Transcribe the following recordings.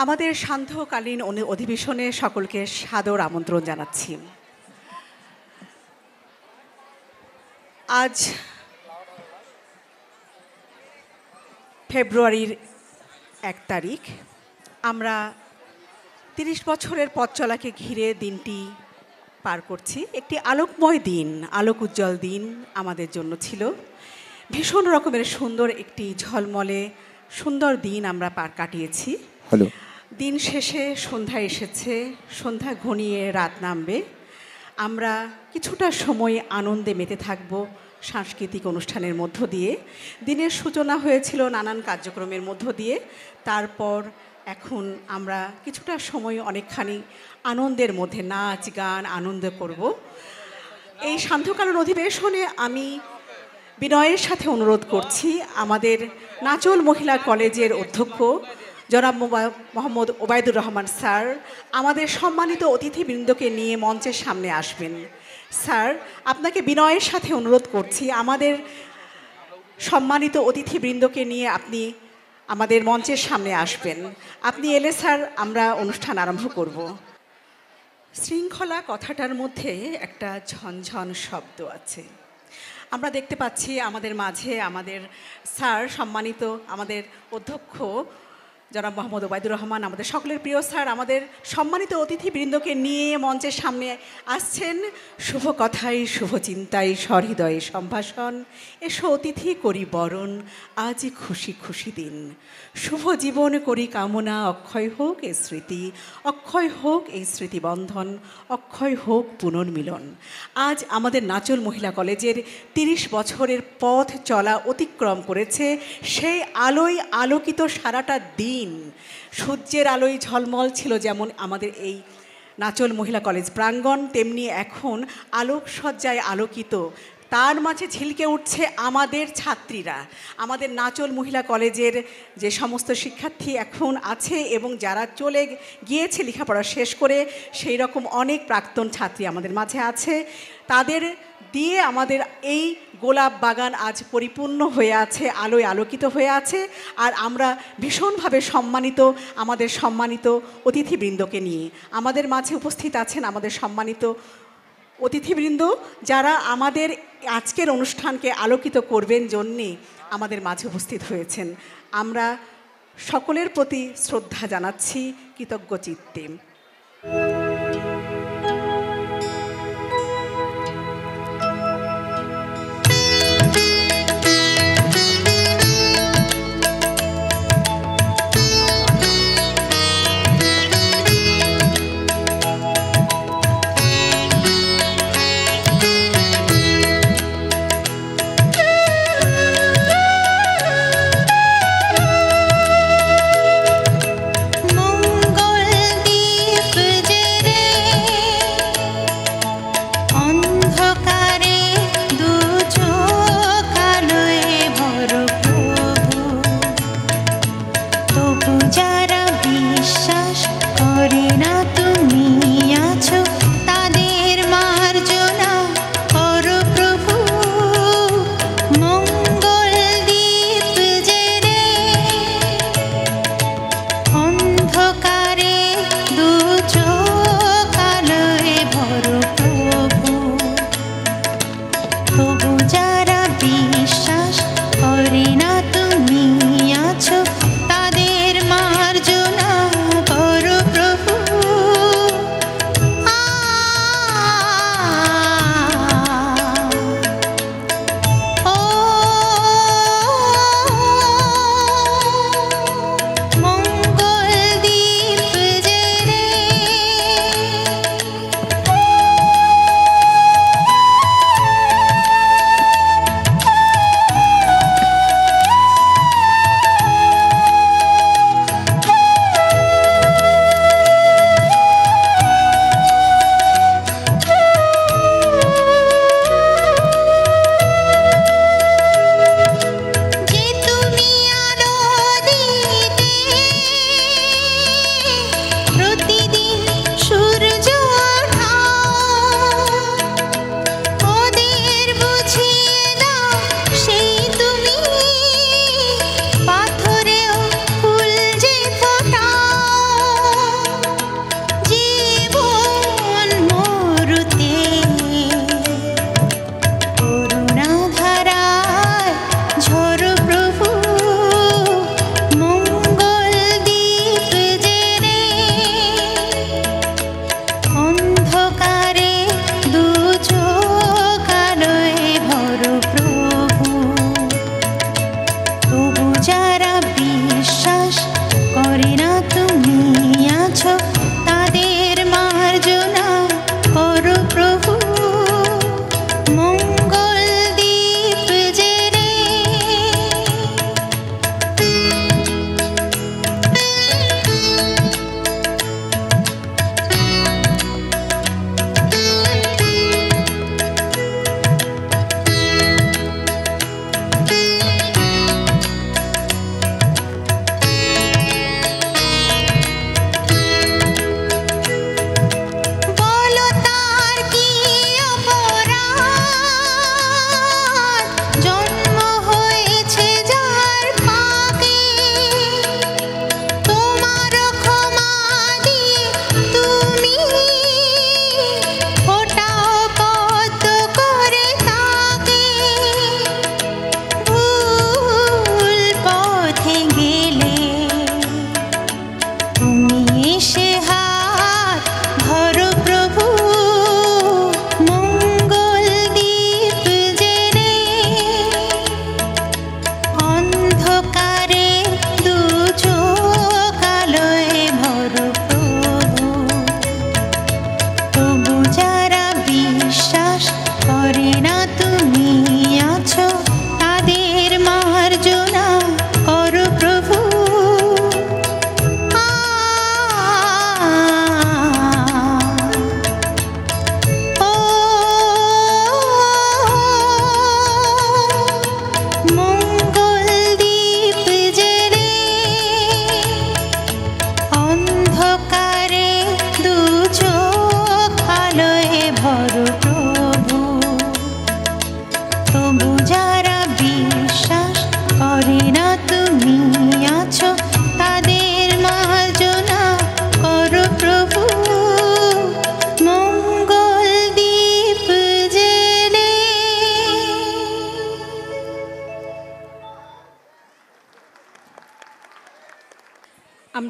আমাদের সান্ধ্যকালীন অধিবেশনে সকলকে সাদর আমন্ত্রণ জানাচ্ছি। আজ ফেব্রুয়ারির 1 তারিখ। আমরা 30 বছরের পথ চলাকে ঘিরে দিনটি পার করছি। একটি আলোকময় দিন, আলোক উজ্জ্বল দিন আমাদের জন্য ছিল। ভীষণ রকমের সুন্দর একটি ঝলমলে সুন্দর দিন আমরা কাটিয়েছি। দিন শেষে সন্ধ্যা এসেছে, সন্ধ্যা ঘনিয়ে রাত নামবে। আমরা কিছুটা সময় আনন্দে মেতে থাকব সাংস্কৃতিক অনুষ্ঠানের মধ্য দিয়ে। দিনের সূচনা হয়েছিল নানান কার্যক্রমের মধ্য দিয়ে। তারপর এখন আমরা কিছুটা সময় অনেকখানি আনন্দের মধ্যে নাচ গান আনন্দ করব। এই সান্ধ্যকালীন অধিবেশনে আমি বিনয়ের সাথে অনুরোধ করছি আমাদের নাচল মহিলা কলেজের অধ্যক্ষ জনাব মোহাম্মদ ওবায়দুর রহমান স্যার আমাদের সম্মানিত অতিথিবৃন্দকে নিয়ে মঞ্চের সামনে আসবেন। স্যার, আপনাকে বিনয়ের সাথে অনুরোধ করছি আমাদের সম্মানিত অতিথিবৃন্দকে নিয়ে আপনি আমাদের মঞ্চের সামনে আসবেন। আপনি এলে স্যার আমরা অনুষ্ঠান আরম্ভ করব। শৃঙ্খলা কথাটার মধ্যে একটা ঝনঝন শব্দ আছে। আমরা দেখতে পাচ্ছি আমাদের মাঝে আমাদের স্যার, সম্মানিত আমাদের অধ্যক্ষ জনাব মোহাম্মদ ওবায়দুর রহমান, আমাদের সকলের প্রিয় স্যার আমাদের সম্মানিত অতিথিবৃন্দকে নিয়ে মঞ্চের সামনে আসছেন। শুভ কথায়, শুভ চিন্তায়, সহৃদয়ে সম্ভাষণ, এসো অতিথি করি বরণ, আজ খুশি খুশি দিন। শুভ জীবন করি কামনা, অক্ষয় হোক এই স্মৃতি, অক্ষয় হোক এই স্মৃতিবন্ধন, অক্ষয় হোক পুনর্মিলন। আজ আমাদের নাচল মহিলা কলেজের 30 বছরের পথ চলা অতিক্রম করেছে। সেই আলোয় আলোকিত সারাটা দিন, সূর্যের আলোয় ঝলমল ছিল যেমন আমাদের এই নাচল মহিলা কলেজ প্রাঙ্গণ, তেমনি এখন আলোকসজ্জায় আলোকিত। তার মাঝে ঝিলকে উঠছে আমাদের ছাত্রীরা, আমাদের নাচল মহিলা কলেজের যে সমস্ত শিক্ষার্থী এখন আছে এবং যারা চলে গিয়েছে লেখাপড়া শেষ করে, সেই রকম অনেক প্রাক্তন ছাত্রী আমাদের মাঝে আছে। তাদের দিয়ে আমাদের এই গোলাপ বাগান আজ পরিপূর্ণ হয়ে আছে, আলোয় আলোকিত হয়ে আছে। আর আমরা ভীষণভাবে সম্মানিত আমাদের সম্মানিত অতিথিবৃন্দকে নিয়ে। আমাদের মাঝে উপস্থিত আছেন আমাদের সম্মানিত অতিথিবৃন্দ, যারা আমাদের আজকের অনুষ্ঠানকে আলোকিত করবেন জন্যে আমাদের মাঝে উপস্থিত হয়েছেন। আমরা সকলের প্রতি শ্রদ্ধা জানাচ্ছি কৃতজ্ঞ চিত্তে। মঙ্গল দ্বীপ যে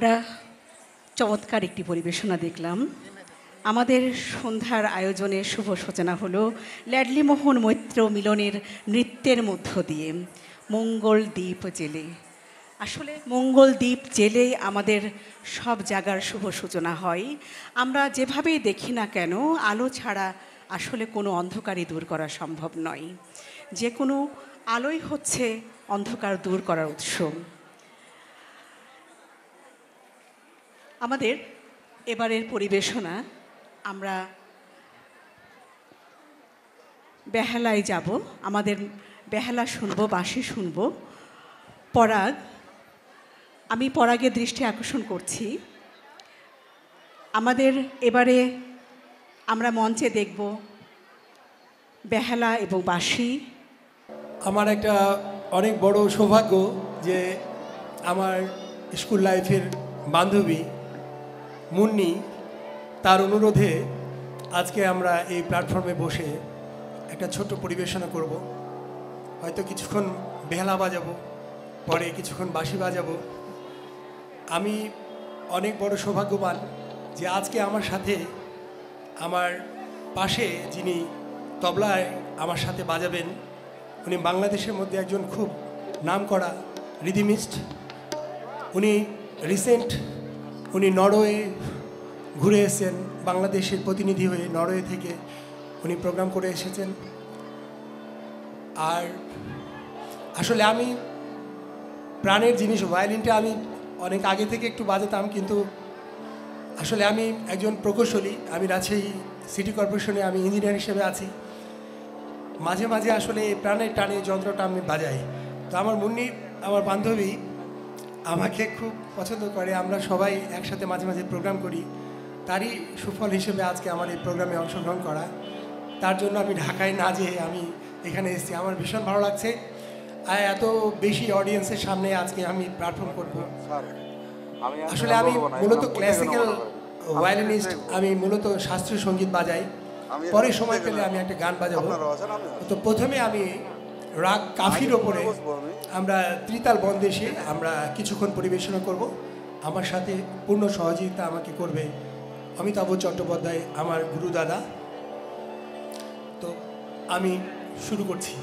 আমরা চমৎকার একটি পরিবেশনা দেখলাম। আমাদের সন্ধ্যার আয়োজনের শুভ সূচনা হলো ল্যাডলি মোহন মৈত্র মিলনের নৃত্যের মধ্য দিয়ে মঙ্গল দ্বীপ জেলে। আসলে মঙ্গল দ্বীপ জেলেই আমাদের সব জায়গার শুভ সূচনা হয়। আমরা যেভাবেই দেখি না কেন, আলো ছাড়া আসলে কোনো অন্ধকারই দূর করা সম্ভব নয়। যে কোনো আলোই হচ্ছে অন্ধকার দূর করার উৎস। আমাদের এবারের পরিবেশনা, আমরা বেহালায় যাব, আমাদের বেহালা শুনবো, বাঁশি শুনবো। পরাগ, আমি পরাগের দৃষ্টি আকর্ষণ করছি। আমাদের এবারে আমরা মঞ্চে দেখব বেহালা এবং বাঁশি। আমার একটা অনেক বড় সৌভাগ্য যে আমার স্কুল লাইফের বান্ধবী মুন্নি, তার অনুরোধে আজকে আমরা এই প্ল্যাটফর্মে বসে একটা ছোট্ট পরিবেশনা করব। হয়তো কিছুক্ষণ বেহালা বাজাবো, পরে কিছুক্ষণ বাঁশি বাজাবো। আমি অনেক বড় সৌভাগ্যবান যে আজকে আমার সাথে, আমার পাশে যিনি তবলায় আমার সাথে বাজাবেন, উনি বাংলাদেশের মধ্যে একজন খুব নামকরা রিদিমিস্ট। উনি রিসেন্ট নরওয়ে ঘুরে এসেছেন, বাংলাদেশের প্রতিনিধি হয়ে নরওয়ে থেকে উনি প্রোগ্রাম করে এসেছেন। আর আসলে আমি প্রাণের জিনিস, ভায়োলিনটা আমি অনেক আগে থেকে একটু বাজাতাম, কিন্তু আসলে আমি একজন প্রকৌশলী। আমি রাজশাহী সিটি কর্পোরেশনে আমি ইঞ্জিনিয়ার হিসেবে আছি। মাঝে মাঝে আসলে প্রাণের টানে যন্ত্রটা আমি বাজাই। তো আমার মুন্নি, আমার বান্ধবী, আমাকে খুব পছন্দ করে। আমরা সবাই একসাথে মাঝে মাঝে প্রোগ্রাম করি। তারই সুফল হিসেবে আজকে আমার এই প্রোগ্রামে অংশগ্রহণ করা। তার জন্য আমি ঢাকায় না যেয়ে আমি এখানে এসেছি। আমার ভীষণ ভালো লাগছে। আর এত বেশি অডিয়েন্সের সামনে আজকে আমি পারফর্ম করব। আসলে আমি মূলত ক্লাসিক্যাল ভায়োলিনিস্ট, আমি মূলত শাস্ত্রীয় সঙ্গীত বাজাই। পরে সময় পেলে আমি একটা গান বাজাবো। তো প্রথমে আমি রাগ কাফির ওপরে আমরা ত্রিতাল বন্দেশে আমরা কিছুক্ষণ পরিবেশনা করব। আমার সাথে পূর্ণ সহযোগিতা আমাকে করবে অমিতাভ চট্টোপাধ্যায়, আমার গুরু দাদা। তো আমি শুরু করছি।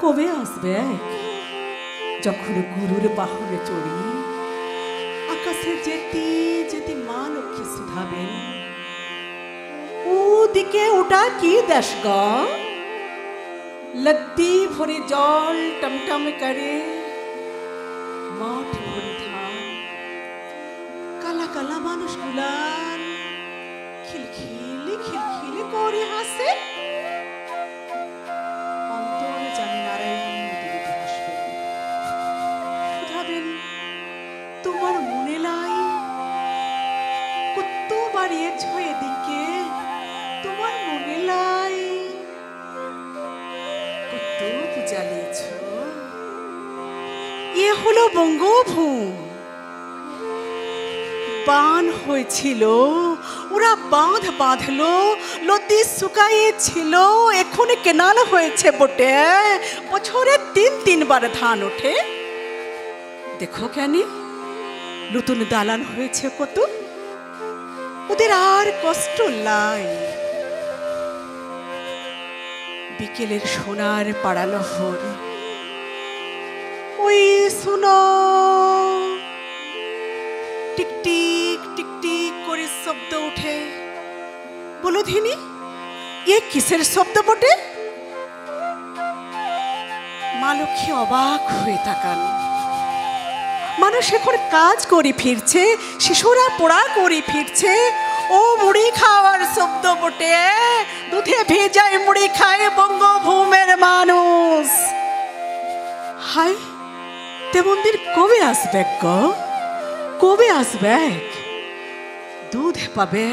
কবে আসবে যখন গুরুর বাহনে চড়ি আকাশে যেতে যেতে মা লক্ষ্মী শুধাবেন, ওদিকে ওটা কি দেশ গো? লদ্দি ভরে জল টমটম করে, মাঠ ভরে ধান, কালা কালা মানুষ গুলান খিলখিলি খিলখিলি করে হাসে। অন্তরে জানি নারায়ণ দেবীতে হাসবেন, শুধাবেন তোমার মনে লাই কত বাড়িয়েছ এদিকে, তোমার মনে লাই কত জ্বালিয়েছ। এ হলো বঙ্গভূম, বান হয়েছিল, ওরা বাঁধ বাঁধলো, নদী শুকাইয়েছিল, এখন কেনাল হয়েছে বটে, বছরে 3-3 ধান ওঠে। দেখো কেন নতুন দালান হয়েছে কত, ওদের আর কষ্ট লাই। বিকেলের সোনার পাড়ালহর, ওই শুনো টিকটিক টিকটিক করে শব্দ উঠে। বলো ধিনি, এ কিসের শব্দ বটে? মা লক্ষ্মী অবাক হয়ে তাকান। মানুষ এখন কাজ করে ফিরছে, শিশুরা পড়া করে ফিরছে, ও মুড়ি খাওয়ার শব্দ বটে। দুধে ভেজায় মুড়ি খায় বঙ্গভূমের মানুষ। হাই, তেমন দিন কবে আসবে গো? কবে আসবে? দুধ পাবে,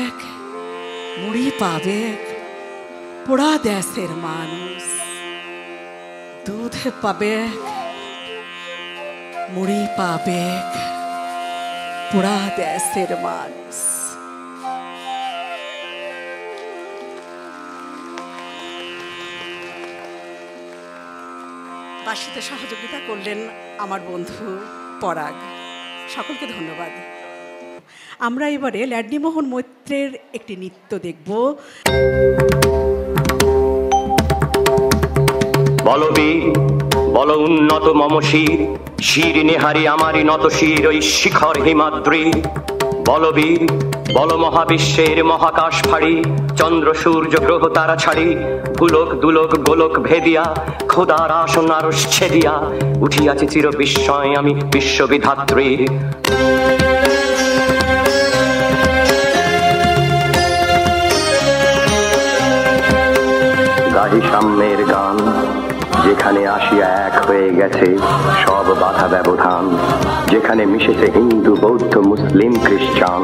মুড়ি পাবে, পোড়া দেশের মানুষ। দুধ পাবে, মুড়ি পাবে, পোড়া দেশের মানুষ। বাঁশিতে সহযোগিতা করলেন আমার বন্ধু পরাগ। সকলকে ধন্যবাদ। আমরা এবারে ল্যাডনিমোহন মৈত্রের একটি নৃত্য দেখব। বলবীর বল উন্নত মম শির, শির নেহারি আমারি নত শির ওই শিখর হিমাদ্রি। বলবীর বল মহাবিশ্বের মহাকাশ ফাড়ি, চন্দ্র সূর্য গ্রহ তারা ছাড়ি, ভুলক দুলক গোলক ভেদিয়া, খোদার আসন আরশ ছেদিয়া, উঠিয়াছি চির বিস্ময় আমি বিশ্ববিধাত্রীর। গাহি সাম্যের গান, যেখানে আসিয়া এক হয়ে গেছে সব বাধা ব্যবধান, যেখানে মিশেছে হিন্দু বৌদ্ধ মুসলিম খ্রিস্টান।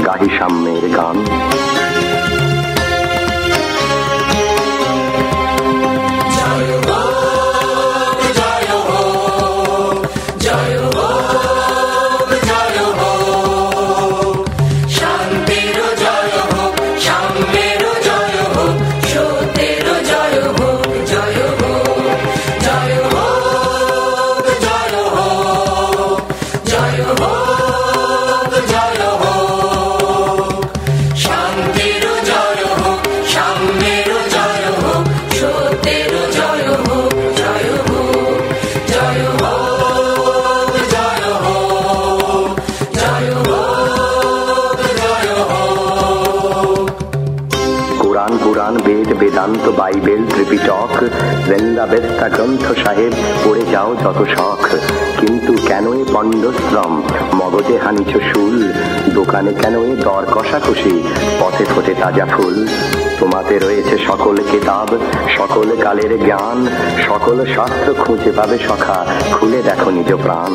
গাহি সাম্যের গান। বেদান্ত বাইবেল ত্রিপিটক জেন্দা বেস্তা গ্রন্থ সাহেব পড়ে যাও যত শখ, কিন্তু কেন এ পণ্ডশ্রম মগজে হানিছ শুল, দোকানে কেন এ দর কষাকষি পথে ফোটে তাজা ফুল। তোমাতে রয়েছে সকল কিতাব, সকল কালের জ্ঞান, সকল শাস্ত্র খুঁজে পাবে সখা, খুলে দেখো নিজ প্রাণ।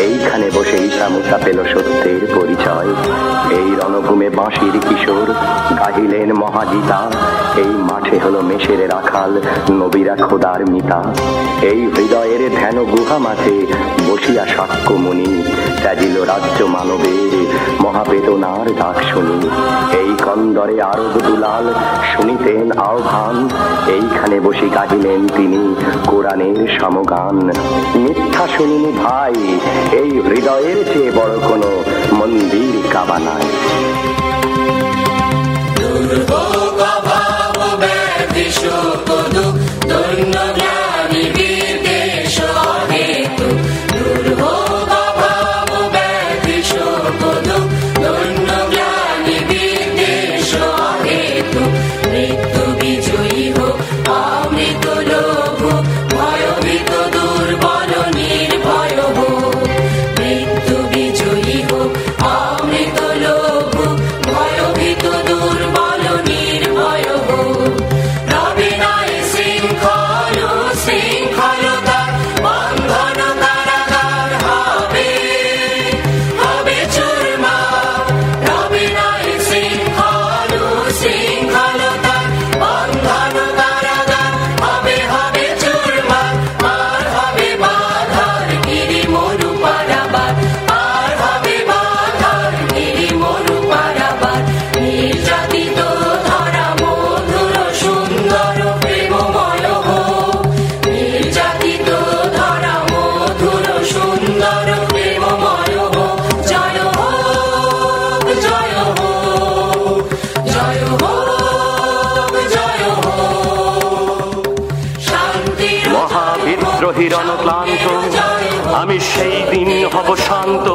এইখানে বসে ঈশা মুসা পেল সত্যের পরিচয়। এই রণভূমে বাঁশির কিশোর গাহিলেন মহাগীতা, এই মাঠে হলো মেষের রাখাল নবীরা খোদার মিতা। এই হৃদয়ের ধ্যান গুহা মাঝে বসিয়া সাক্ষ্যমণি ত্যাজিল রাজ্য মানবের মহাবেদনার ডাক শুনি। এই কন্দরে আরব দুলাল শুনিতেন আহ্বান, এইখানে বসে গাহিলেন তিনি কোরআনের সমগান। মিথ্যা শুনিনি ভাই, এই হৃদয়ের চেয়ে বড় কোনো মন্দির কাবা নাই। আমি সেই দিন হব শান্ত,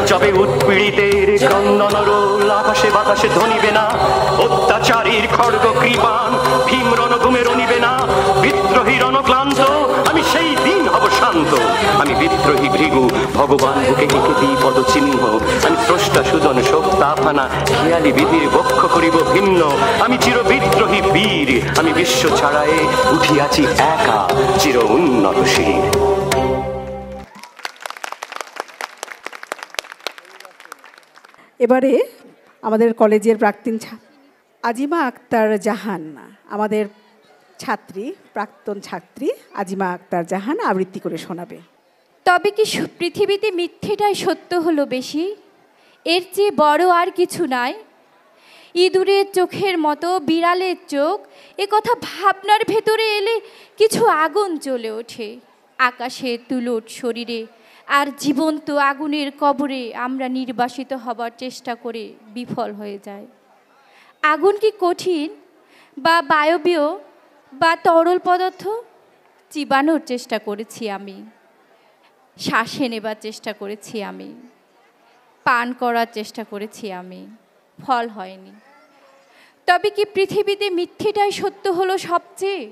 যবে উৎপীড়িতের ক্রন্দন রোল আকাশে বাতাসে ধ্বনিবে না, অত্যাচারীর খড়গ কৃপান ভীম রণভূমে রণিবে না। বিদ্রোহী রণক্লান্ত আমি সেই দিন হব শান্ত। আমি বিদ্রোহী ভৃগু ভগবান বুকে এঁকে দিই পদচিহ্ন। আমি স্রষ্টা সুজন শোক তাফানা খেয়ালি বিধির বক্ষ করিব ভিন্ন। আমি চির বিদ্রোহী বীর, আমি বিশ্ব ছাড়ায়ে উঠিয়াছি একা চির উন্নত শির। এবারে আমাদের কলেজের আজিমা আক্তার জাহান, আমাদের প্রাক্তন ছাত্রী আজিমা আক্তার জাহান আবৃত্তি করে শোনাবে। তবে কি পৃথিবীতে মিথ্যেটাই সত্য হলো বেশি, এর চেয়ে বড় আর কিছু নাই। ইঁদুরের চোখের মতো বিড়ালের চোখ, এ কথা ভাবনার ভেতরে এলে কিছু আগুন জ্বলে ওঠে আকাশে তুলোট শরীরে। আর জীবন্ত আগুনের কবরে আমরা নির্বাসিত হবার চেষ্টা করে বিফল হয়ে যায়। আগুন কি কঠিন বা বায়বীয় বা তরল পদার্থ? চিবানোর চেষ্টা করেছি আমি, শ্বাসে নেবার চেষ্টা করেছি আমি, পান করার চেষ্টা করেছি আমি, ফল হয়নি। তবে কি পৃথিবীতে মিথ্যেটাই সত্য হলো সবচেয়ে?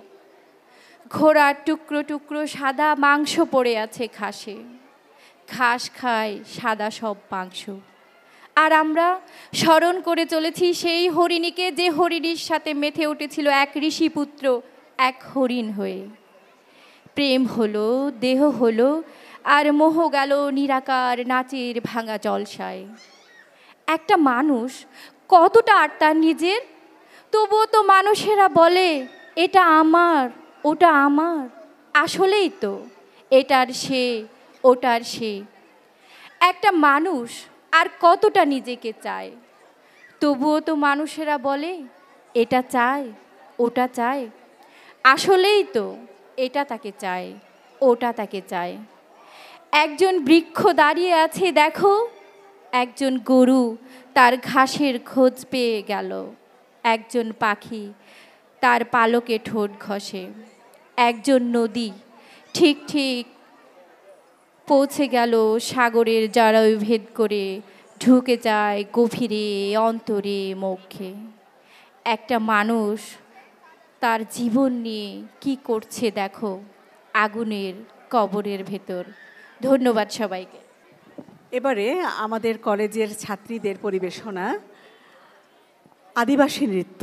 ঘোড়ার টুকরো টুকরো সাদা মাংস পড়ে আছে ঘাসে, ঘাস খায় সাদা সব মাংস। আর আমরা স্মরণ করে চলেছি সেই হরিণীকে, যে হরিণীর সাথে মেতে উঠেছিল এক ঋষিপুত্র এক হরিণ হয়ে। প্রেম হলো, দেহ হলো, আর মোহ গেল নিরাকার নাচের ভাঙা জলসায়। একটা মানুষ কতটা আর তার নিজের, তবুও তো মানুষেরা বলে এটা আমার, ওটা আমার। আসলেই তো এটার সে, ওটার সে। একটা মানুষ আর কতটা নিজেকে চায়, তবুও তো মানুষেরা বলে এটা চায়, ওটা চায়। আসলেই তো এটা তাকে চায়, ওটা তাকে চায়। একজন বৃক্ষ দাঁড়িয়ে আছে দেখো, একজন গরু তার ঘাসের খোঁজ পেয়ে গেল, একজন পাখি তার পালকে ঠোঁট ঘষে, একজন নদী ঠিক ঠিক পৌঁছে গেল সাগরের জড়ায় ভেদ করে, ঢুকে যায় গভীরে অন্তরে মোক্ষে। একটা মানুষ তার জীবন নিয়ে কি করছে দেখো আগুনের কবরের ভেতর। ধন্যবাদ সবাইকে। এবারে আমাদের কলেজের ছাত্রীদের পরিবেশনা আদিবাসী নৃত্য।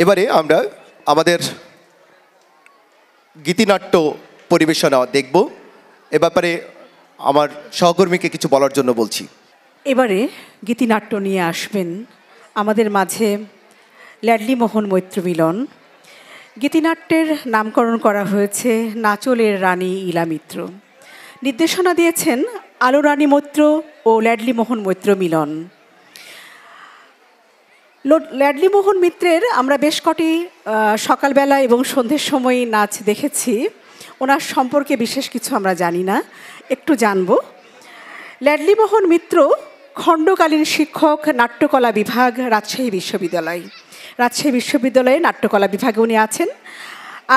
এবারে আমরা আমাদের গীতিনাট্য পরিবেশনা দেখব। এ ব্যাপারে আমার সহকর্মীকে কিছু বলার জন্য বলছি। এবারে গীতিনাট্য নিয়ে আসবেন আমাদের মাঝে ল্যাডলি মোহন মৈত্র মিলন। গীতিনাট্যের নামকরণ করা হয়েছে নাচলের রানী ইলা মিত্র। নির্দেশনা দিয়েছেন আলো রানী মৈত্র ও ল্যাডলি মোহন মৈত্র মিলন। ল্যাডলি মোহন মিত্রের আমরা বেশ কটি সকালবেলা এবং সন্ধ্যের সময় নাচ দেখেছি। ওনার সম্পর্কে বিশেষ কিছু আমরা জানি না, একটু জানব। ল্যাডলি মোহন মিত্র খণ্ডকালীন শিক্ষক, নাট্যকলা বিভাগ, রাজশাহী বিশ্ববিদ্যালয়। রাজশাহী বিশ্ববিদ্যালয়ে নাট্যকলা বিভাগে উনি আছেন।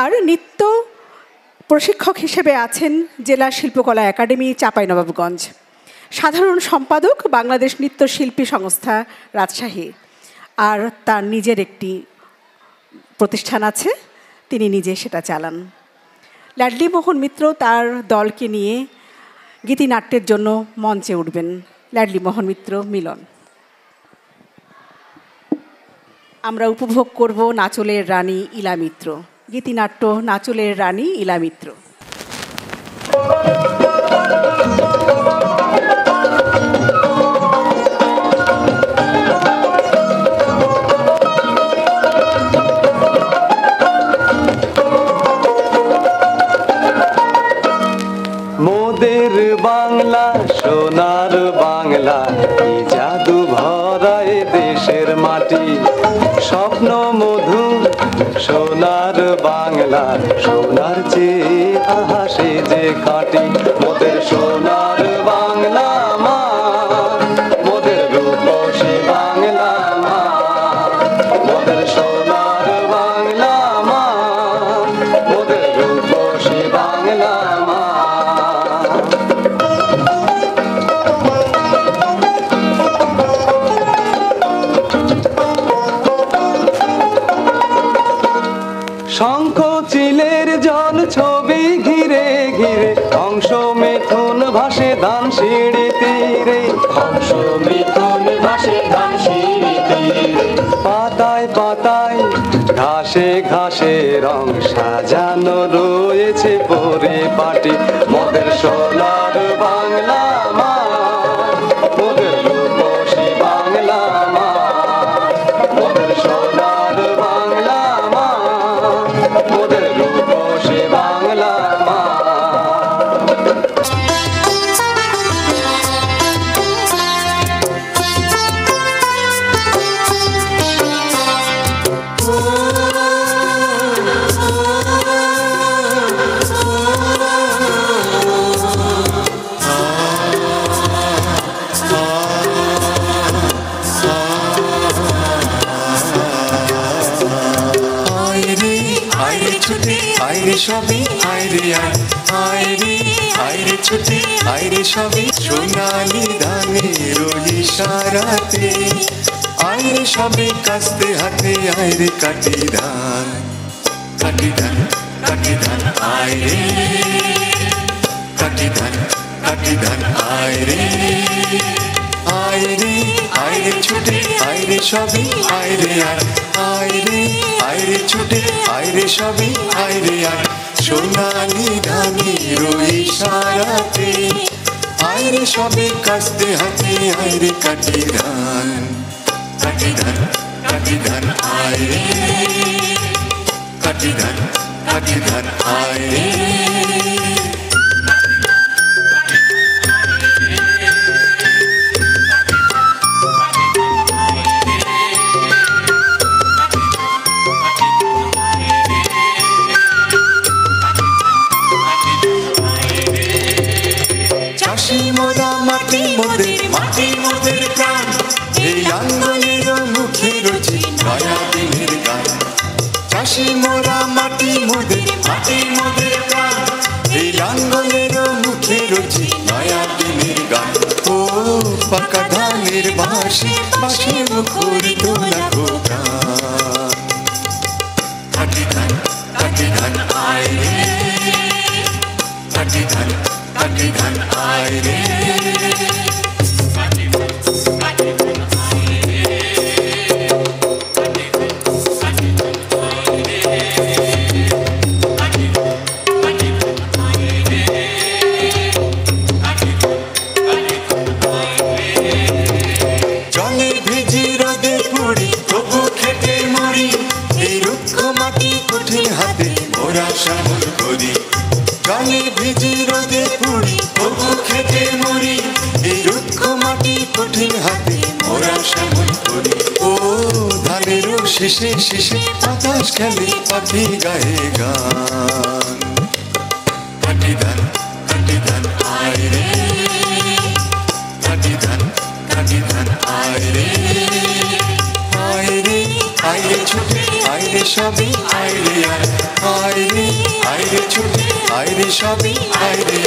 আর নৃত্য প্রশিক্ষক হিসেবে আছেন জেলা শিল্পকলা একাডেমি, চাঁপাইনবাবগঞ্জ। সাধারণ সম্পাদক বাংলাদেশ নৃত্যশিল্পী সংস্থা, রাজশাহী। আর তার নিজের একটি প্রতিষ্ঠান আছে, তিনি নিজে সেটা চালান। ল্যাডলি মোহন মিত্র তার দলকে নিয়ে গীতিনাট্যের জন্য মঞ্চে উঠবেন। ল্যাডলি মোহন মিত্র মিলন। আমরা উপভোগ করব নাচলের রানী ইলা মিত্র, গীতিনাট্য নাচলের রানী ইলা মিত্র। মোদের বাংলা সোনার বাংলা, কি জাদু ভরায় দেশের মাটি। স্বপ্ন মধুর সোনার বাংলা, সোনার চেয়ে আহাসে যে খাঁটি। মোদের সোনার বাংলা মা, মোদের রূপসী বাংলা মা, মোদের সোনার বাংলা মা, মোদের রূপসী বাংলা মা। শঙ্খ চিলের জল ছবি ঘিরে ঘিরে, হংস মিথুন ভাসে ধান সিঁড়ি তীরে, হংস মিথুন ভাসে ধান সিঁড়ি তীরে। পাতায় পাতায় ঘাসে ঘাসে রং সাজানো রয়েছে পরিপাটি। মোদের সোনার বাংলা মা, মোদের রূপসী বাংলা মা, মোদের সোনার বাংলা মা, মোদের রূপসী বাংলা মা। আইরে সবই আইরে আইরে আইরে ছুটে আইরে সবই সোনালি ধানের ইশারাতে আইরে সবে কাস্তে হাতে আইরে কাটি ধান কাটি ধান কাটি ধান আইরে কাটি ধান কাটি ধান আইরে আইরে আইরে ছুটে আইরে সবই আইরে আইরে আইরে ছুটে আইরে সবই আইরে সোনালি ধানের ইশারাতে আইরে সবে কাস্তে হাতে আইরে কাটি ধান কাটি ধান কাটি ধান আইরে কাটি ধান কাটি ধান আইরে চাষি মোরা মাটি মোদের প্রাণ এই আঙ্গলের মুখে রচি নয়া দিনের গান চাষি মোরা মাটি মোদের প্রাণ এই আঙ্গলের মুখে রচি নয়া দিনের গান ও পাকা ধানের বাঁশি মুখরিত লাগো প্রাণ কাটি ধান আইরে কাটি ধান আইরে জলে ভিজি রোদে পুড়ি তবু খেতে মরি এই রুক্ষ মাটি কঠিন হাতে মোরা শ্যামল করি জলে ভিজি রোদে পুড়ি তবু খেতে মরি এই রুক্ষ মাটি কঠিন হাতে মোরা শ্যামল করি ও ধানের শেষে শেষে বাতাস খেলে পাখি গায়ে গান কাটি ধান আইরে কাটি ধান আইরে আইরে আইরে ছুটে আইরে সবই আইরে আইরে আইরে ছুটে আইরে সবই আইরে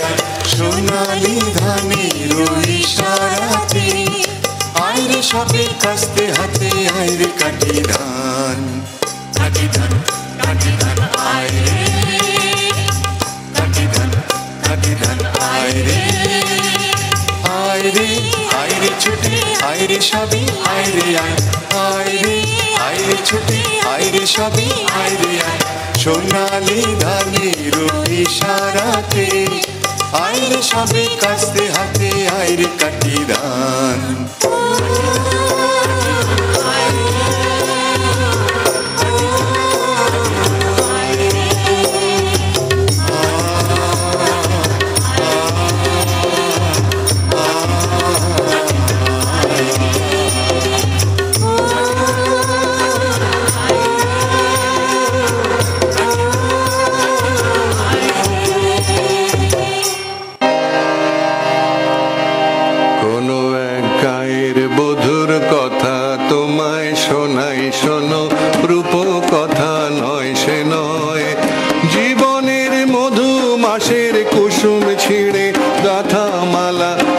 সোনালি ধানের ইশারাতে আইরে সবে কাস্তে হাতে আইরে কাটি ধান আইরে কাটি ধান আইরে আইরে আইরে ছুটে আইরে সবই আইরে আইরে আইরে ছুটে আইরে সবই আইরে সোনালি ধানের ইশারাতে আইরে সবে কাস্তে হাতে আইরে কাটি ধান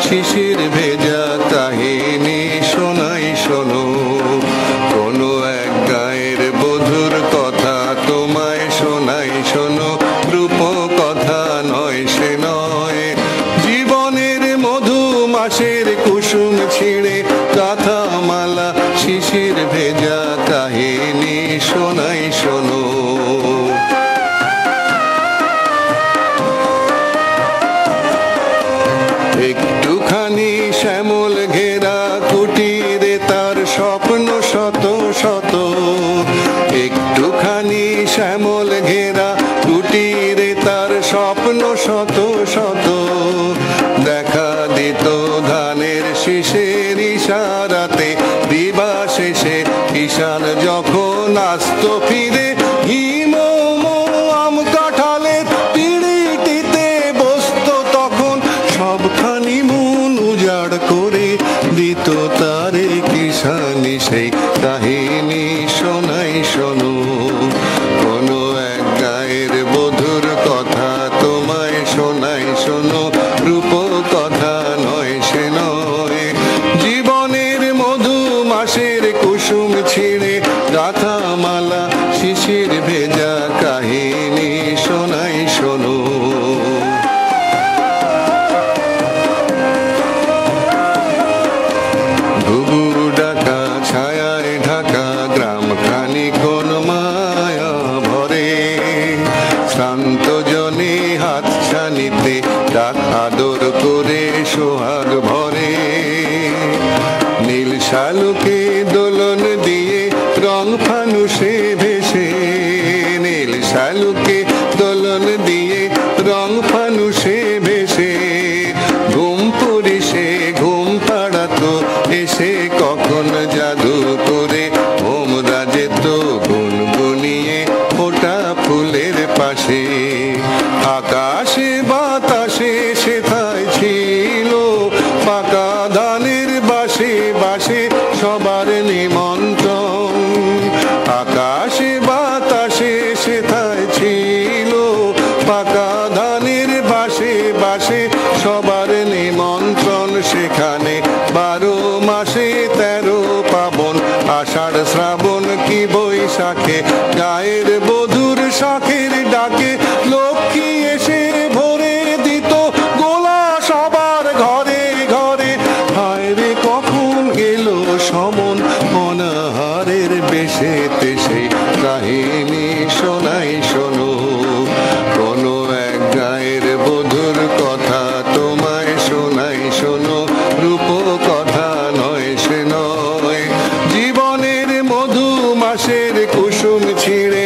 শিশির ভেজা কাহিনী শোনাই শোনো কোনো এক গায়ের বধুর কথা তোমায় শোনাই শোনো রূপ কথা নয় সে নয় জীবনের মধু মাসের কুসুম ছিঁড়ে গাথা মালা শিশির ভেজা কাহিনী শোনাই শোনো একটুখানি শ্যামল ঘেরা কুটিরে তার স্বপ্ন শত শত একটুখানি শ্যামল ঘেরা কুটিরে তার স্বপ্ন শত শত দেখা দিত ধানের শীষের ইশারাতে দিবা শেষে কিষান যখন আসত ফিরে হিম আম কাঁঠালের পিড়িটিতে বসত তখন সবখানি মন উজাড় করে দিত তারে কিষানি সেই কাহিনী শোনাই শোনো কোনো এক গায়ের বধুর ঘুঘু ডাকা ছায়ায় ঢাকা গ্রামখানি কোন মায়া ভরে শান্ত জনে হাত ছানিতে ডাক আদর করে সোহাগ ভরে নীল শালুকে দোলন দিয়ে রং ফানুষে ভেসে নীল শালুকে দোলন দিয়ে রং ফানুষে ভেসে ঘুম পড়িসে ঘুম পাড়াতো এসে কখন জাদু করে ভোমরা যেত গুনগুনিয়ে ফোটা ফুলের পাশে আকাশে বাতাসে সেথায় ছিল পাকা ধানের বাসে বাসে সবার নিমন্ত্রণ আকাশে বাতাসে সেথায় ছিল পাকা ধানের বাসে বাসে সবার নিমন্ত্রণ সেখানে 12 মাসে 13 পাবন আষাঢ় শ্রাবণ কি বৈশাখে গায়ের বধুর শাখের ডাকে লক্ষ্মী এসে ভরে দিত গোলা সবার ঘরে ঘরে হায় রে কখন গেল সমন অনাহারের বেশে তেসে কাহিনী শোনাই শোনো কোনো এক গায়ের বধুর কথা তোমায় শোনাই শোনো রূপ কথা নয় সে নয় জীবনের মধু মাসের কুসুম ছিঁড়ে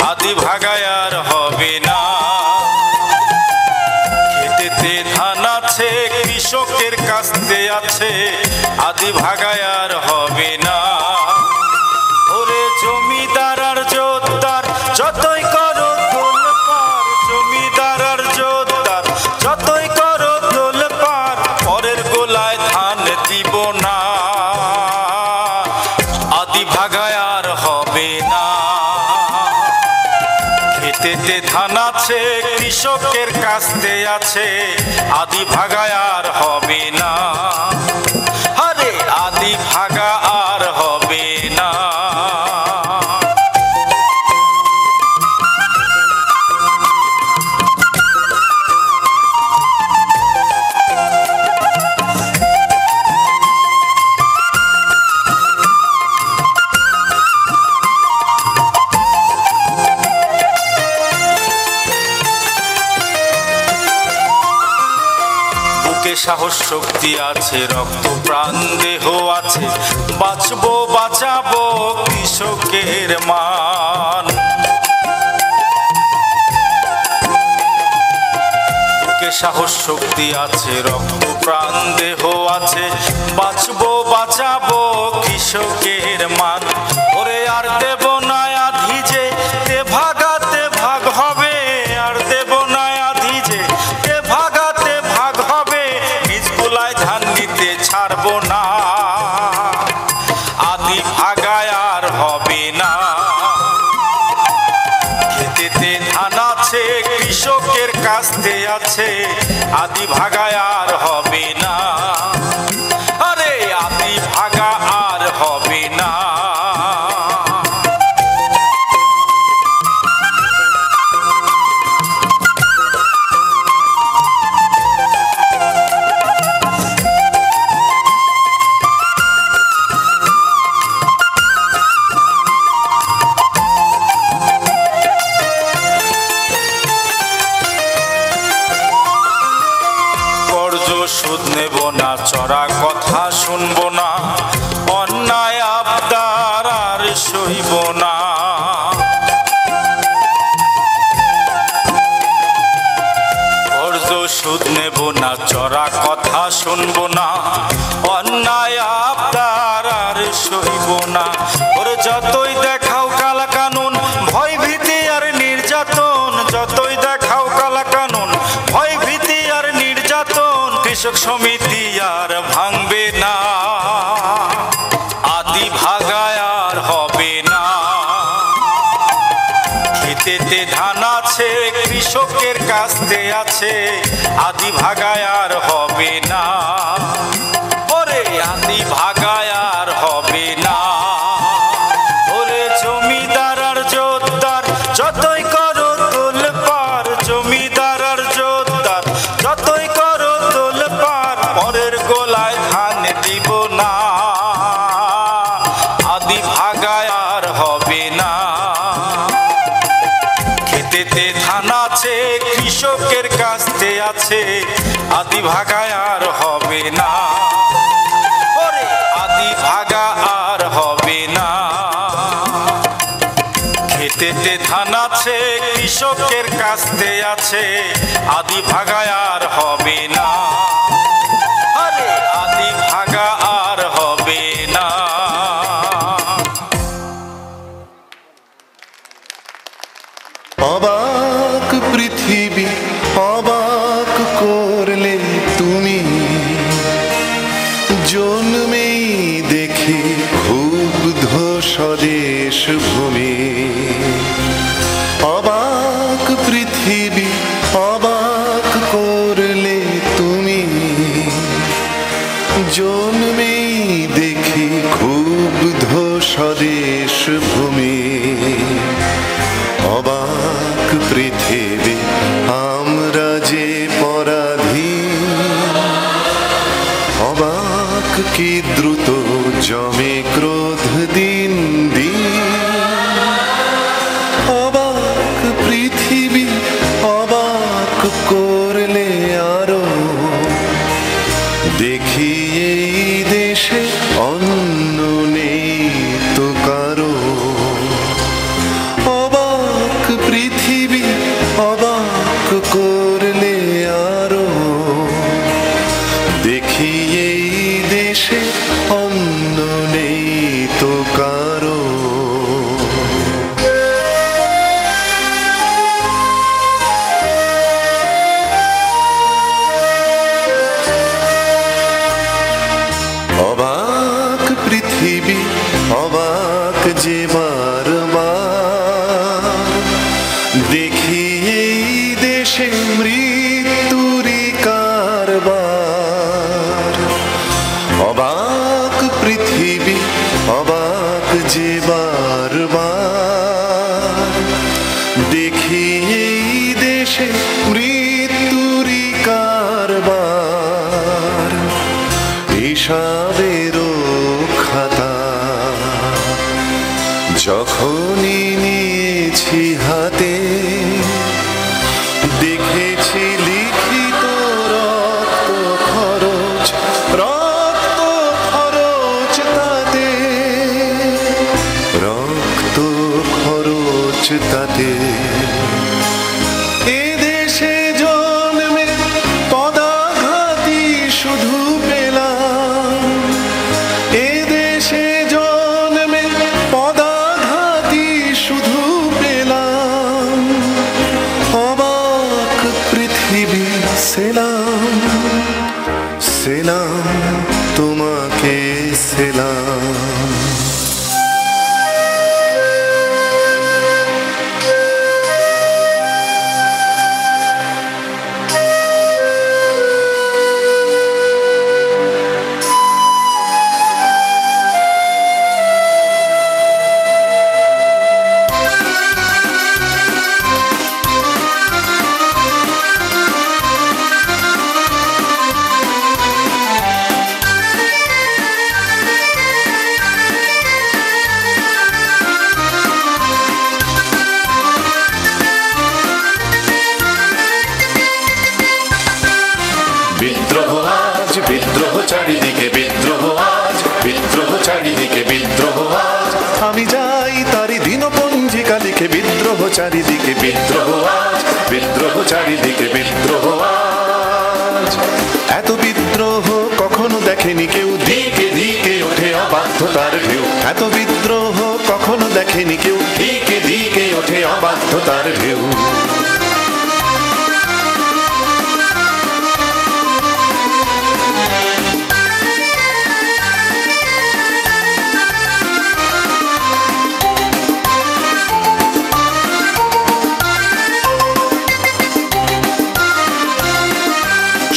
আদি ভাগায় আর হবে না। খেতেতে ধান আছে, কৃষকের কাস্তে আছে, আদি ভাগায় আর হবে না। ওরে জমিদার আর জোতদার যতই করো তোলপাড়, জমিদার আর জোতদার যতই করো তোলপাড়, পরের গোলায় ধান দিব না, আদি ভাগায় আর হবে না। খেতেতে ধান আছে, কৃষকের কাস্তে আছে, আদি ভাগায় আর হবে না। আরে আদি ভাগা আর হবে না। সাহস শক্তি আছে, রক্ত প্রাণ দেহ আছে, বাঁচবো বাঁচাবো কৃষকের মান। বুকে সাহস শক্তি আছে, রক্ত প্রাণ দেহ আছে, বাঁচবো বাঁচাবো কৃষকের মান। ওরে আর দেব না আধি যে তে ভাগাতে ভাগ হবে, আর দেব না আধি যে তে ভাগাতে ভাগ হবে, ধান নিতে ছাড়বো না, আদি ভাগায় আর হবে না। খেতেতে ধান আছে, কৃষকের কাস্তে আছে, আদি ভাগায় আর হবে না। আরে আদি ভাগা আর হবে না। সুদ নেব না, চড়া কথা শুনবো না, অন্যায় আবদার আর সইব না। কর্জ সুদ নেব না, চড়া কথা শুনবো না, অন্যায় আবদার আর সইব না। ওরে যতই দেখাও কালা কানুন, ভয় ভীতি আর নির্যাতন, যতই দেখাও কালা কানুন, ভয় ভীতি আর নির্যাতন, কৃষক সমিতি আর ভাঙবে না, আদি ভাগায় আর হবে না। খেতেতে ধান আছে, কৃষকের কাস্তে আছে, আদি ভাগায় আর হবে না। ওরে আদি ভাগায় আর হবে না। ওরে জমিদার আর জোতদার যতই করো তোলপাড়, জমিদার আর জোতদার যতই করো তোলপাড়, পরের গোলায় ধান দিব না, আদি ভাগায় আর হবে না। খেতেতে ধান আছে, কৃষকের কাস্তে আছে, আদি ভাগায় আর হবে না। ওরে আদি ভাগা আর হবে না। খেতেতে ধান আছে, কৃষকের কাস্তে আছে, আদি ভাগায় আর হবে না। আরে আদি ভাগা আর হবে না। অবাক পৃথিবী অবাক করলে তুমি, জন্মেই দেখি ক্ষুব্ধ স্বদেশ ভূমি। অবাক পৃথিবী অবাক করলে তুমি, জন্মেই দেখি ক্ষুব্ধ স্বদেশ ভূমি। অবাক পৃথিবী আমরা যে পরাধীন, অবাক কি দ্রুত জমে ক্রোধ দিন দিন। অবাক পৃথিবী অবাক করলে আরো, দেখি এই দেশে অন্য নেই তো কারো। অবাক যে বারবার দেখি এই দেশে মৃত্যুরি কারবার। অবাক পৃথিবী অবাক যে বারবার দেখি এই দেশে মৃত্যুরি কারবার। হিসাবেরও খাতা যখনই নিয়েছি হাতে দেখেছি লিখিত রক্ত খরচ তাতে রক্ত খরচ তাতে। এদেশে জন্মে পদাঘাতী শুধু পেলাম, এদেশে জন্মে পদাঘাতী শুধু পেলাম। অবাক পৃথিবী সেলাম সেলাম তোমাকে সেলাম। বিদ্রোহ আজ বিদ্রোহ চারিদিকে বিদ্রোহ আজ বিদ্রোহ চারিদিকে বিদ্রোহ আজ। আমি যাই তারি দিনপঞ্জিকা লিখে বিদ্রোহ চারিদিকে বিদ্রোহ আজ বিদ্রোহ চারিদিকে বিদ্রোহ আজ। এত বিদ্রোহ কখনো দেখেনি কেউ, দিকে দিকে ওঠে অবাধ্যতার ঢেউ। এত বিদ্রোহ কখনো দেখেনি কেউ, দিকে দিকে ওঠে অবাধ্যতার ঢেউ।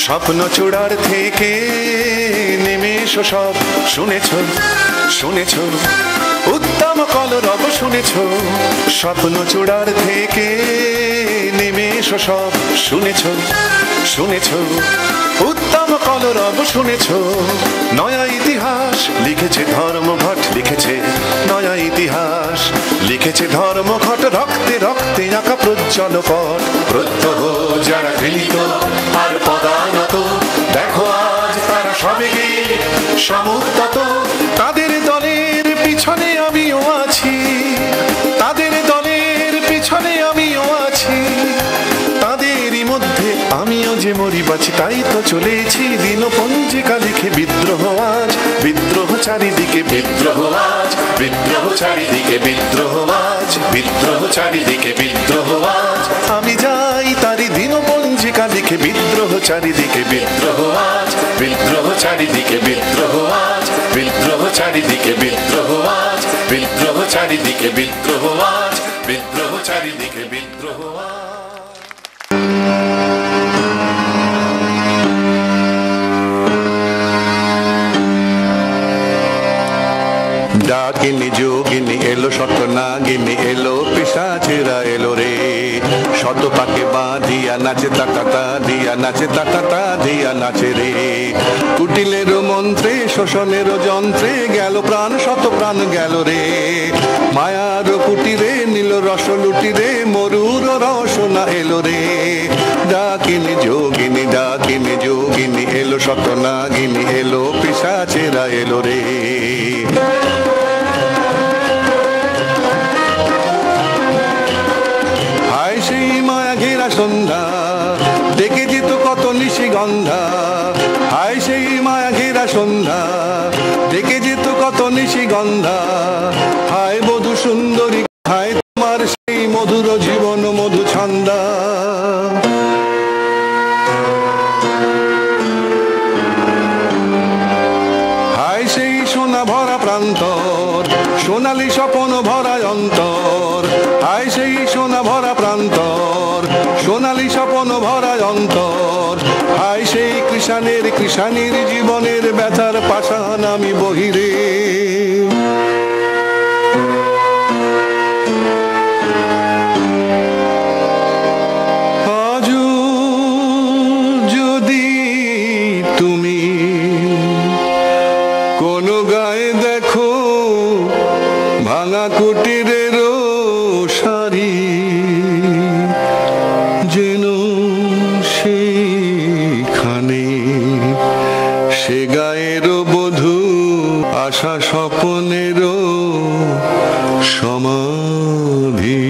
স্বপ্ন চূড়ার থেকে নেমে এসো সব, শুনেছ শুনেছ উত্তম কলরব শুনেছ। স্বপ্ন চূড়ার থেকে নেমে এসো সব, শুনেছ শুনেছ উত্তম কলরব শুনেছ। নয়া ইতিহাস লিখেছে ধর্মঘট লিখেছে, নয়া ইতিহাস লিখেছে ধর্মঘট। রক্তে রক্তে আঁকা প্রজ্জ্বল পট, প্রত্যহ যারা ঘৃণিত আর পদানত, দেখো আজ তারা সবেগে সমুদ্যত। তাদের দলের পিছনে আমিও আছি, তাদের দলের পিছনে আমিও আছি। তাদেরই মধ্যে আমিও যে মরি বাঁচি, তাই তো চলেছি দিনপঞ্জিকা লিখে বিদ্রোহ আজ বিদ্রোহ চারিদিকে বিদ্রোহ আজ বিদ্রোহ চারিদিকে বিদ্রোহ আজ বিদ্রোহ চারিদিকে বিদ্রোহ আজ। আমি যাই তারি দিনপঞ্জিকা লিখে বিদ্রোহ চারিদিকে বিদ্রোহ আজ বিদ্রোহ চারিদিকে বিদ্রোহ আজ বিদ্রোহ চারিদিকে বিদ্রোহ আজ বিদ্রোহ চারিদিকে বিদ্রোহ আজ বিদ্রোহ চারিদিকে বিদ্রোহ আজ। ডাকিনি যোগিনী এলো শত নাগিনী এলো পিশাচেরা এলো রে। শত পাকে বাঁধিয়া নাচে তাকাতা দিয়া নাচে তাকাতা দিয়া নাচে রে। কুটিলের মন্ত্রে শোষণের যন্ত্রে গেল প্রাণ শত প্রাণ গেল রে। মায়ার কুটিরে নীল রস লুটিরে মরুর রসনা এলো রে। ডাকিনি যোগিনী এলো শত নাগিনী এলো পিশাচেরা এলো রে। হায় সেই মায়া ঘেরা সন্ধ্যা দেখে যেত কত নিশিগন্ধা। হায় সেই মায়া ঘেরা সন্ধ্যা দেখে যেত কত নিশিগন্ধা। হায় বধূ সুন্দরী হায় তোমার সেই মধুর জীবন মধু ছন্দা। হায় সেই সোনা ভরা প্রান্তর সোনা সোনালি স্বপন ভরা অন্তর, হায় সেই সোনা ভরা প্রান্তর, সোনালি স্বপন ভরা অন্তর, হায় সেই কৃষাণের জীবনের ব্যথার পাষাণ আমি বহিরে। আজও যদি তুমি কোন গায়ে দেখো ভাঙা কুটিরের সারি, যেন সেখানে সে গায়ের বধূ আশা স্বপনের সমাধি।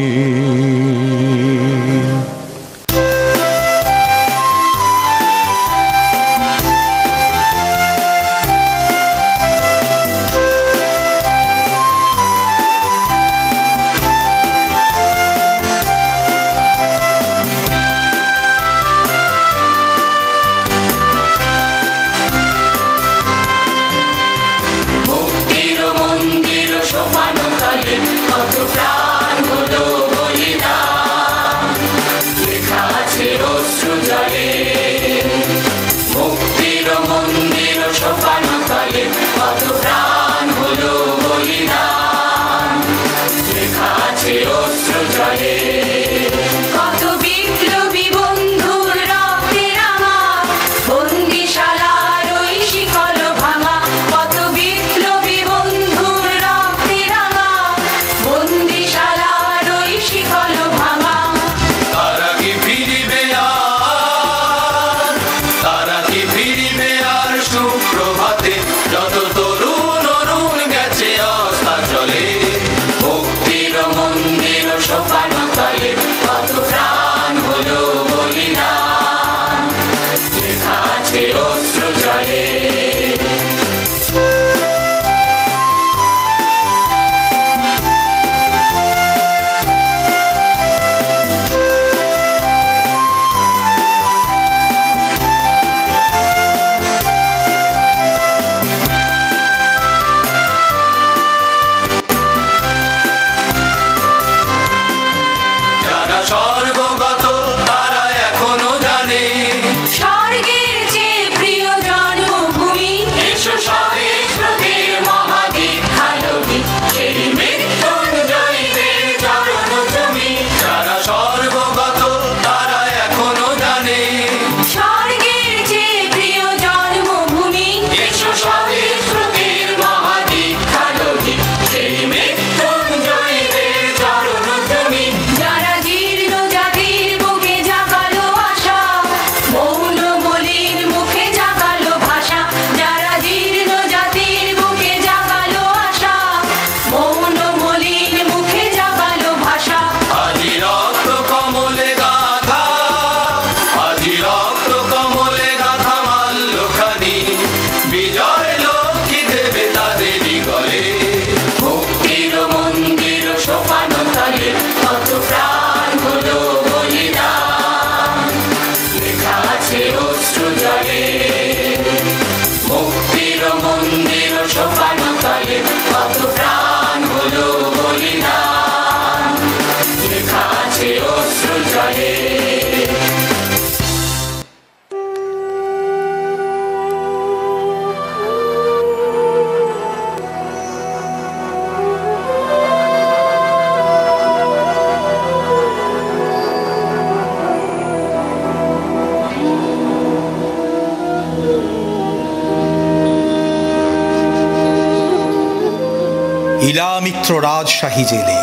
ইলামিত্র রাজশাহী জেলে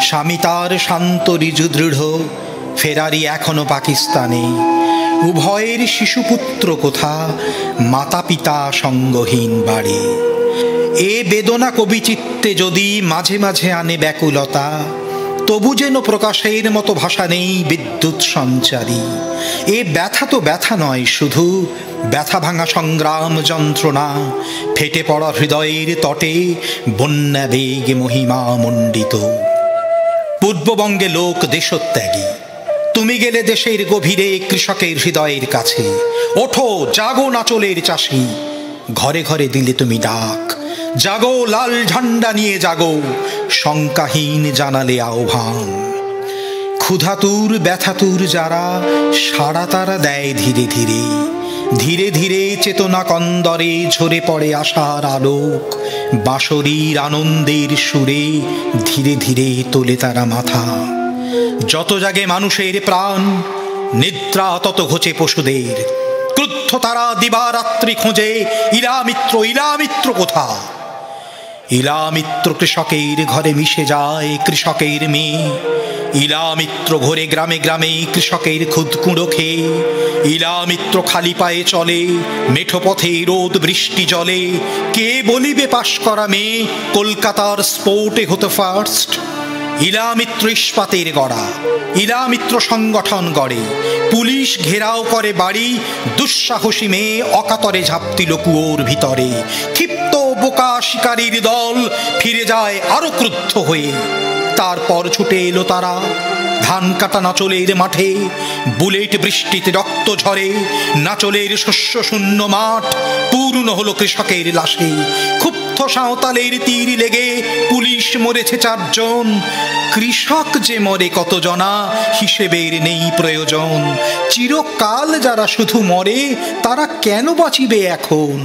স্বামী তার শান্ত ঋজু দৃঢ়, ফেরারি এখনো পাকিস্তানে। উভয়ের শিশুপুত্র কোথা, মাতা পিতা সঙ্গহীন বাড়ি। এ বেদনা কবিচিত্তে যদি মাঝে মাঝে আনে ব্যাকুলতা, তবু যেন প্রকাশের মতো ভাষা নেই বিদ্যুৎ সঞ্চারী। এ ব্যথা তো ব্যথা নয় শুধু, ব্যথা ভাঙা সংগ্রাম যন্ত্রণা, ফেটে পড়া হৃদয়ের তটে বন্যা বেগে মহিমা মণ্ডিত। পূর্ববঙ্গে লোক দেশত্যাগী, তুমি গেলে দেশের গভীরে কৃষকের হৃদয়ের কাছে। ওঠো জাগো নাচলের চাষি, ঘরে ঘরে দিলে তুমি ডাক, জাগো লাল ঝান্ডা নিয়ে জাগো, শঙ্কাহীন জানালে আহ্বান। ক্ষুধাতুর ব্যথাতুর যারা সাড়া তারা দেয় ধীরে ধীরে, ধীরে ধীরে চেতনা কন্দরে ঝরে পড়ে আশার আলোক। বাঁশরীর আনন্দের সুরে ধীরে ধীরে তোলে তারা মাথা। যত জাগে মানুষের প্রাণ, নিদ্রা তত ঘোচে পশুদের। ক্রুদ্ধ তারা দিবারাত্রি খোঁজে ইলামিত্র, ইলামিত্র কোথা। ইলামিত্র কৃষকের ঘরে মিশে যায় কৃষকের মেয়ে। ইলামিত্র ঘোরে গ্রামে গ্রামে কৃষকের খুদকুঁড়ো খেয়ে। ইলামিত্র খালি পায়ে চলে মেঠো পথে রোদ বৃষ্টি জলে। কে বলিবে পাশ করা মেয়ে কলকাতার স্পোর্টে হতো ফার্স্ট। ইলামিত্র ইস্পাতের গড়া, ইলামিত্র সংগঠন গড়ে। পুলিশ ঘেরাও করে বাড়ি, দুঃসাহসী মেয়ে অকাতরে ঝাঁপতিল কুয়োর ভিতরে। ক্ষিপ্ত বোকা শিকারীর দল ফিরে যায় আরো ক্রুদ্ধ হয়ে। তারপর ছুটে এলো তারা ধান কাটা নাচলের মাঠে। বুলেট বৃষ্টিতে রক্ত ঝরে, নাচলের শস্য শূন্য মাঠ পূর্ণ হলো কৃষকের লাশে। ক্ষুব্ধ সাঁওতালের তীর লেগে পুলিশ মরেছে 4 জন। কৃষক যে মরে কত জনা হিসেবের নেই প্রয়োজন। চিরকাল যারা শুধু মরে তারা কেন বাঁচিবে এখন।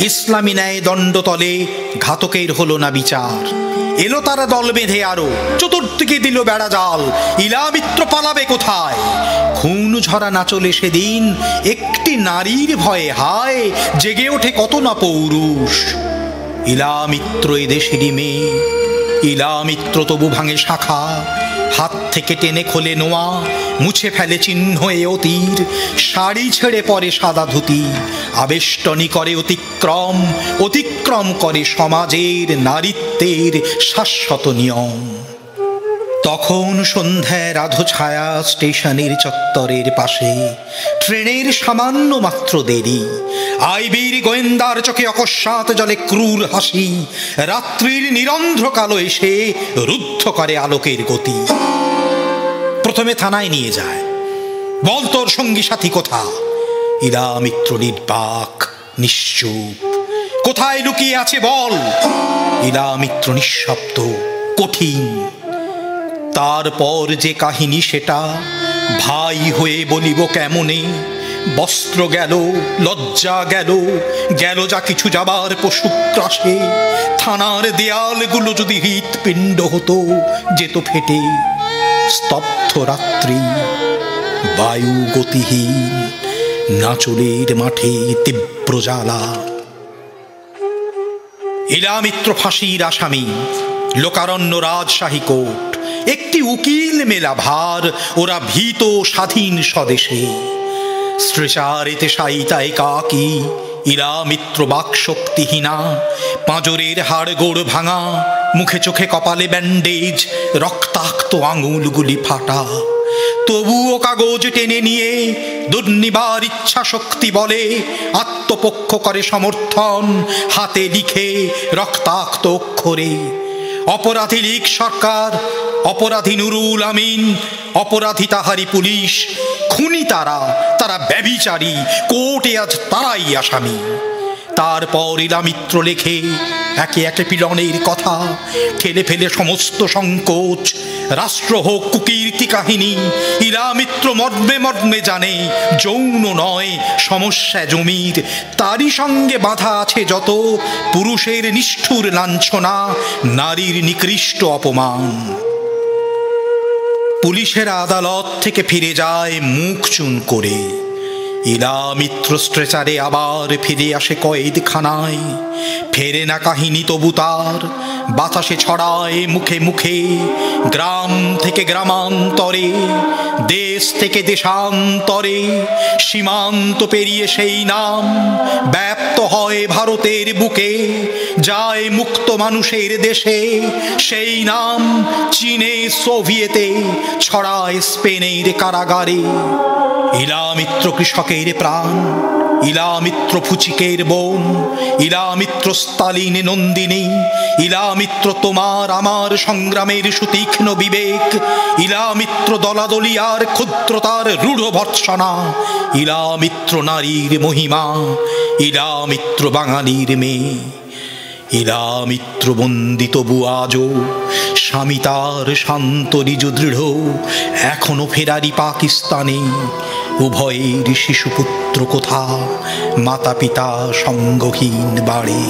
ইসলামী ন্যায় দণ্ডতলে ঘাতকের হলো না বিচার। এলো তারা দল বেঁধে আরো, চতুর্দিকে দিল বেড়া জাল। ইলামিত্র পালাবে কোথায়। খুন ঝরা নাচলে সেদিন একটি নারীর ভয়ে হায় জেগে ওঠে কত না পৌরুষ। ইলামিত্র এদেশেরই মেয়ে, ইলামিত্র তবু ভাঙে শাখা। হাত থেকে টেনে খোলে নোয়া, মুছে ফেলে চিহ্ন এ অতীর। শাড়ি ছেড়ে পরে সাদা ধুতি, আবেষ্টনী করে অতিক্রম। অতিক্রম করে সমাজের নারীত্বের শাশ্বত নিয়ম। তখন সন্ধ্যায় রাধো ছায়া স্টেশনের চত্বরের পাশে। ট্রেনের সামান্য মাত্র দেরি, আইবির গোয়েন্দার চোখে অকস্মাৎ জলে ক্রূর হাসি। রাত্রির নিরন্ধ্র কালো এসে রুদ্ধ করে আলোকের গতি। প্রথমে থানায় নিয়ে যায়, বল তোর সঙ্গী সাথী কোথা। ইলামিত্র নির্বাক নিশ্চুপ, কোথায় লুকিয়ে আছে বল। ইলামিত্র নিঃশব্দ কঠিন। তারপর যে কাহিনী সেটা ভাই হয়ে বলিব কেমনে। বস্ত্র গেল, লজ্জা গেল, গেল যা কিছু যাবার পশুক্রাসে। থানার দেয়ালগুলো যদি হৃৎপিণ্ড হতো যেত ফেটে। স্তব্ধ রাত্রি, বায়ু গতিহীন, নাচলের মাঠে তীব্র জ্বালা। ইলামিত্র ফাঁসির আসামি, লোকারণ্য রাজশাহী কোর্ট। একটি উকিল মেলা ভার, ওরা ভীত স্বাধীন স্বদেশে। স্ট্রেচারেতে সাইতা একাকী, ইলামিত্র বাক শক্তিহীনা। পাঁজরের হাড়গোড় ভাঙা, মুখে চোখে কপালে ব্যান্ডেজ, রক্তাক্ত আঙুলগুলি ফাটা। তবুও কাগজ টেনে নিয়ে দুর্নিবার ইচ্ছা শক্তি বলে আত্মপক্ষ করে সমর্থন। হাতে লিখে রক্তাক্ত অক্ষরে, অপরাধী লীগ সরকার, অপরাধী নুরুল আমিন, অপরাধী তাহারি পুলিশ। খুনি তারা, তারা ব্যভিচারী, কোর্টে আজ তারাই আসামি। তারপর ইলামিত্র লেখে একে একে পীড়নের কথা, ঠেলে ফেলে সমস্ত সংকোচ। রাষ্ট্র হোক কুকীর্তি কাহিনী, ইলামিত্র মর্মে মর্মে জানে যৌন নয় সমস্যা জমির। তারই সঙ্গে বাধা আছে যত পুরুষের নিষ্ঠুর লাঞ্ছনা, নারীর নিকৃষ্ট অপমান। পুলিশের আদালত থেকে ফিরে যায় মুখ চুন করে। ইলামিত্র স্ট্রেচারে আবার ফিরে আসে কয়েদখানায়। ফেরে না কাহিনী তবু তার, বাতাসে ছড়ায় মুখে মুখে। গ্রাম থেকে গ্রামান্তরে, দেশ থেকে দেশান্তরে, সীমান্ত পেরিয়ে সেই নাম ব্যাপ্ত হয় ভারতের বুকে। যায় মুক্ত মানুষের দেশে সেই নাম, চীনে সোভিয়েতে ছড়ায় স্পেনের কারাগারে। ইলামিত্র কৃষকের প্রাণ, ইলামিত্র ফুচিকের বোন, ইলামিত্র স্তালিন নন্দিনী, ইলামিত্র তোমার আমার সংগ্রামের সুতীক্ষ্ণ বিবেক, ইলামিত্র দলাদলি আর ক্ষুদ্রতার রূঢ় ভর্ৎসনা, ইলামিত্র নারীর মহিমা, ইলামিত্র বাঙালির মেয়ে, ইলা মিত্র বন্দিত বুয়াজো, স্বামী তার শান্ত রিজু দৃঢ়, এখনো ফেরারি পাকিস্তানে। উভয়ের শিশুপুত্র কোথা, মাতা পিতা সঙ্গহীন বাড়ি।